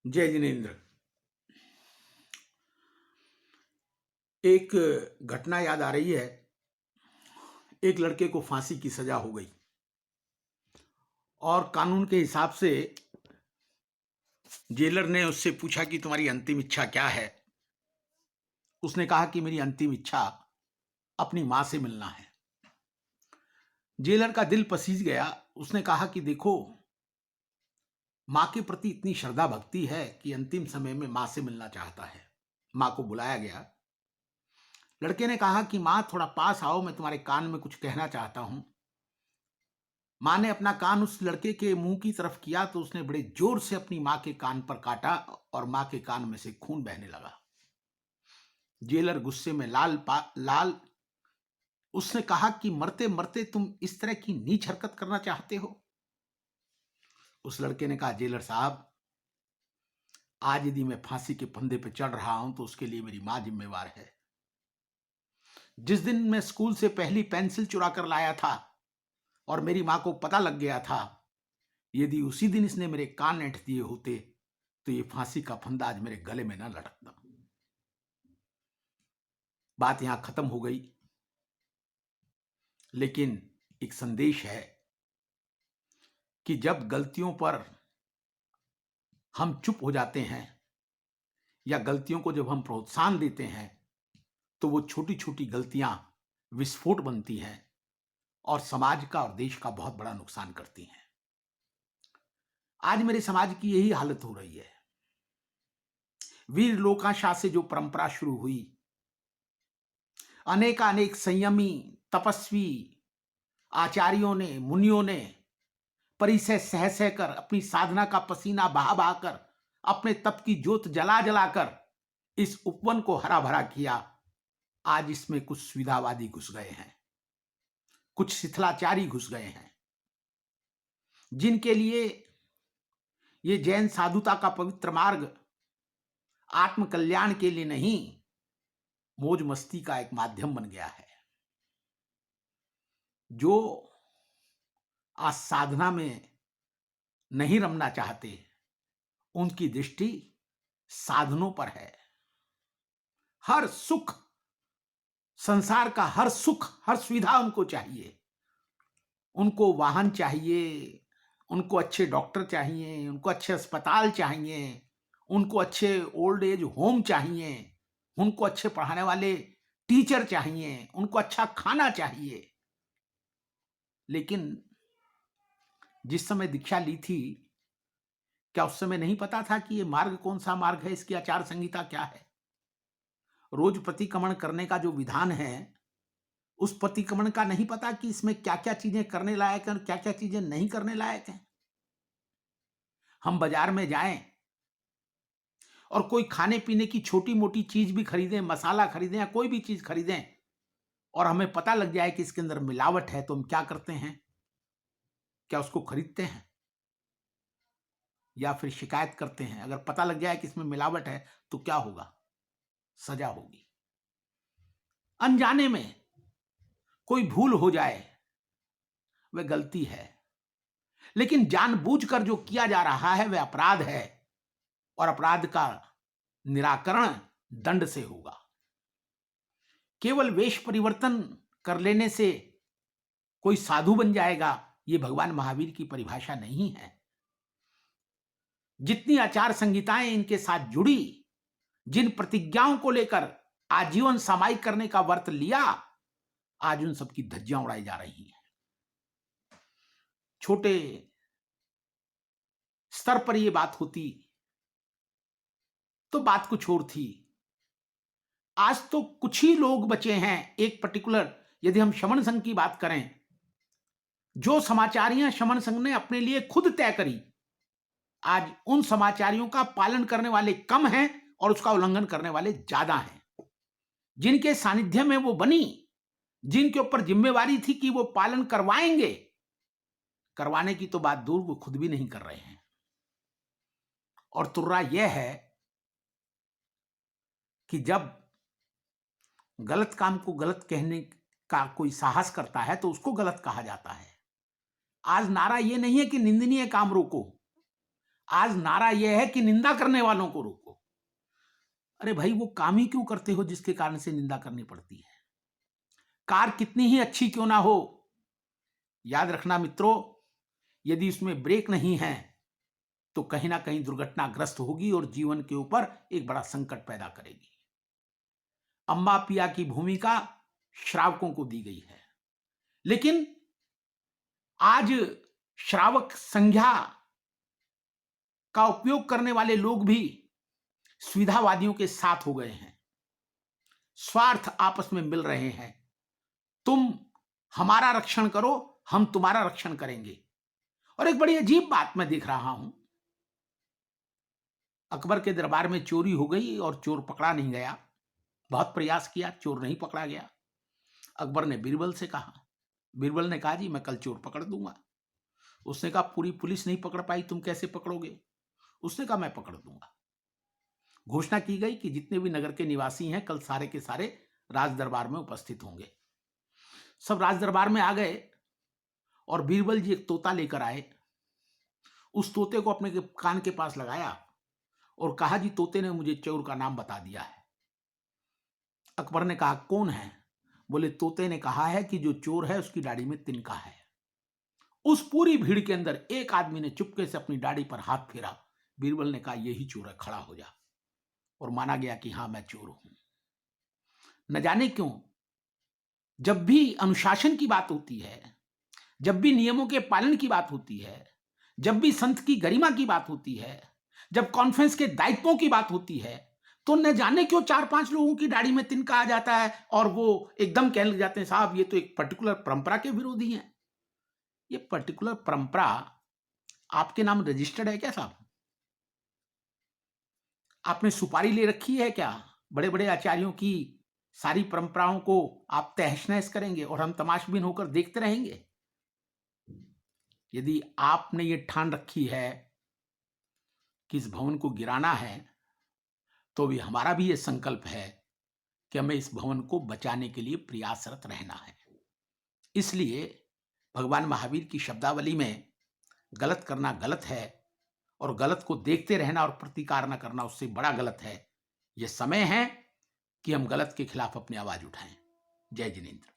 जय जिनेन्द्र। एक घटना याद आ रही है। एक लड़के को फांसी की सजा हो गई और कानून के हिसाब से जेलर ने उससे पूछा कि तुम्हारी अंतिम इच्छा क्या है। उसने कहा कि मेरी अंतिम इच्छा अपनी मां से मिलना है। जेलर का दिल पसीज गया। उसने कहा कि देखो, मां के प्रति इतनी श्रद्धा भक्ति है कि अंतिम समय में मां से मिलना चाहता है। मां को बुलाया गया। लड़के ने कहा कि मां, थोड़ा पास आओ, मैं तुम्हारे कान में कुछ कहना चाहता हूं। मां ने अपना कान उस लड़के के मुंह की तरफ किया तो उसने बड़े जोर से अपनी मां के कान पर काटा और मां के कान में से खून बहने लगा। जेलर गुस्से में लाल। उसने कहा कि मरते मरते तुम इस तरह की नीच हरकत करना चाहते हो। उस लड़के ने कहा, जेलर साहब, आज यदि मैं फांसी के फंदे पर चढ़ रहा हूं तो उसके लिए मेरी मां जिम्मेवार है। जिस दिन मैं स्कूल से पहली पेंसिल चुरा कर लाया था और मेरी मां को पता लग गया था, यदि उसी दिन इसने मेरे कान ऐंठ दिए होते तो ये फांसी का फंदा आज मेरे गले में ना लटकता। बात यहां खत्म हो गई, लेकिन एक संदेश है कि जब गलतियों पर हम चुप हो जाते हैं या गलतियों को जब हम प्रोत्साहन देते हैं तो वो छोटी छोटी गलतियां विस्फोट बनती हैं और समाज का और देश का बहुत बड़ा नुकसान करती हैं। आज मेरे समाज की यही हालत हो रही है। वीर लोकाशाह से जो परंपरा शुरू हुई, अनेकानेक संयमी तपस्वी आचार्यों ने, मुनियों ने परिसय सह सह कर, अपनी साधना का पसीना बहा बहा कर, अपने तप की ज्योत जला जलाकर इस उपवन को हरा भरा किया। आज इसमें कुछ सुविधावादी घुस गए हैं, कुछ शिथिलाचारी घुस गए हैं, जिनके लिए ये जैन साधुता का पवित्र मार्ग आत्म कल्याण के लिए नहीं, मौज मस्ती का एक माध्यम बन गया है। जो आज साधना में नहीं रमना चाहते, उनकी दृष्टि साधनों पर है। हर सुख, संसार का हर सुख, हर सुविधा उनको चाहिए। उनको वाहन चाहिए, उनको अच्छे डॉक्टर चाहिए, उनको अच्छे अस्पताल चाहिए, उनको अच्छे ओल्ड एज होम चाहिए, उनको अच्छे पढ़ाने वाले टीचर चाहिए, उनको अच्छा खाना चाहिए। लेकिन जिस समय दीक्षा ली थी, क्या उस समय नहीं पता था कि ये मार्ग कौन सा मार्ग है, इसकी आचार संहिता क्या है? रोज प्रतिक्रमण करने का जो विधान है, उस प्रतिक्रमण का नहीं पता कि इसमें क्या क्या चीजें करने लायक हैं और क्या क्या चीजें नहीं करने लायक हैं। हम बाजार में जाएं और कोई खाने पीने की छोटी मोटी चीज भी खरीदें, मसाला खरीदें या कोई भी चीज खरीदें, और हमें पता लग जाए कि इसके अंदर मिलावट है, तो हम क्या करते हैं? क्या उसको खरीदते हैं या फिर शिकायत करते हैं? अगर पता लग जाए कि इसमें मिलावट है तो क्या होगा? सजा होगी। अनजाने में कोई भूल हो जाए, वह गलती है, लेकिन जानबूझकर जो किया जा रहा है वह अपराध है, और अपराध का निराकरण दंड से होगा। केवल वेश परिवर्तन कर लेने से कोई साधु बन जाएगा, यह भगवान महावीर की परिभाषा नहीं है। जितनी आचार संहिताएं इनके साथ जुड़ी, जिन प्रतिज्ञाओं को लेकर आजीवन सामायिक करने का व्रत लिया, आज उन सबकी धज्जियां उड़ाई जा रही हैं। छोटे स्तर पर यह बात होती तो बात कुछ और थी। आज तो कुछ ही लोग बचे हैं, एक पर्टिकुलर, यदि हम शमन संघ की बात करें, जो समाचारियां शमन संघ ने अपने लिए खुद तय करी, आज उन समाचारियों का पालन करने वाले कम हैं और उसका उल्लंघन करने वाले ज्यादा हैं। जिनके सानिध्य में वो बनी, जिनके ऊपर जिम्मेवारी थी कि वो पालन करवाएंगे, करवाने की तो बात दूर, वो खुद भी नहीं कर रहे हैं। और तुर्रा यह है कि जब गलत काम को गलत कहने का कोई साहस करता है तो उसको गलत कहा जाता है। आज नारा यह नहीं है कि निंदनीय काम रोको, आज नारा यह है कि निंदा करने वालों को रोको। अरे भाई, वो काम ही क्यों करते हो जिसके कारण से निंदा करनी पड़ती है? कार कितनी ही अच्छी क्यों ना हो, याद रखना मित्रों, यदि उसमें ब्रेक नहीं है तो कहीं ना कहीं दुर्घटनाग्रस्त होगी और जीवन के ऊपर एक बड़ा संकट पैदा करेगी। अम्बा पिया की भूमिका श्रावकों को दी गई है, लेकिन आज श्रावक संज्ञा का उपयोग करने वाले लोग भी सुविधावादियों के साथ हो गए हैं। स्वार्थ आपस में मिल रहे हैं। तुम हमारा रक्षण करो, हम तुम्हारा रक्षण करेंगे। और एक बड़ी अजीब बात मैं देख रहा हूं, अकबर के दरबार में चोरी हो गई और चोर पकड़ा नहीं गया। बहुत प्रयास किया, चोर नहीं पकड़ा गया। अकबर ने बीरबल से कहा, बीरबल ने कहा जी मैं कल चोर पकड़ दूंगा। उसने कहा पूरी पुलिस नहीं पकड़ पाई, तुम कैसे पकड़ोगे? उसने कहा मैं पकड़ दूंगा। घोषणा की गई कि जितने भी नगर के निवासी हैं कल सारे के सारे राज दरबार में उपस्थित होंगे। सब राज दरबार में आ गए और बीरबल जी एक तोता लेकर आए। उस तोते को अपने कान के पास लगाया और कहा जी तोते ने मुझे चोर का नाम बता दिया है। अकबर ने कहा कौन है? बोले तोते ने कहा है कि जो चोर है उसकी दाढ़ी में तिनका है। उस पूरी भीड़ के अंदर एक आदमी ने चुपके से अपनी दाढ़ी पर हाथ फेरा। बीरबल ने कहा यही चोर है, खड़ा हो जा। और माना गया कि हां मैं चोर हूं। न जाने क्यों जब भी अनुशासन की बात होती है, जब भी नियमों के पालन की बात होती है, जब भी संत की गरिमा की बात होती है, जब कॉन्फ्रेंस के दायित्वों की बात होती है, तो न जाने क्यों 4-5 लोगों की दाढ़ी में तिनका आ जाता है और वो एकदम कहने लग जाते हैं साहब ये तो एक पर्टिकुलर परंपरा के विरोधी हैं। ये पर्टिकुलर परंपरा आपके नाम रजिस्टर्ड है क्या साहब? आपने सुपारी ले रखी है क्या? बड़े बड़े आचार्यों की सारी परंपराओं को आप तहस नहस करेंगे और हम तमाशबीन होकर देखते रहेंगे? यदि आपने ये ठान रखी है कि इस भवन को गिराना है, तो भी हमारा भी ये संकल्प है कि हमें इस भवन को बचाने के लिए प्रयासरत रहना है। इसलिए भगवान महावीर की शब्दावली में गलत करना गलत है और गलत को देखते रहना और प्रतिकार न करना उससे बड़ा गलत है। यह समय है कि हम गलत के खिलाफ अपनी आवाज उठाएं। जय जिनेन्द्र।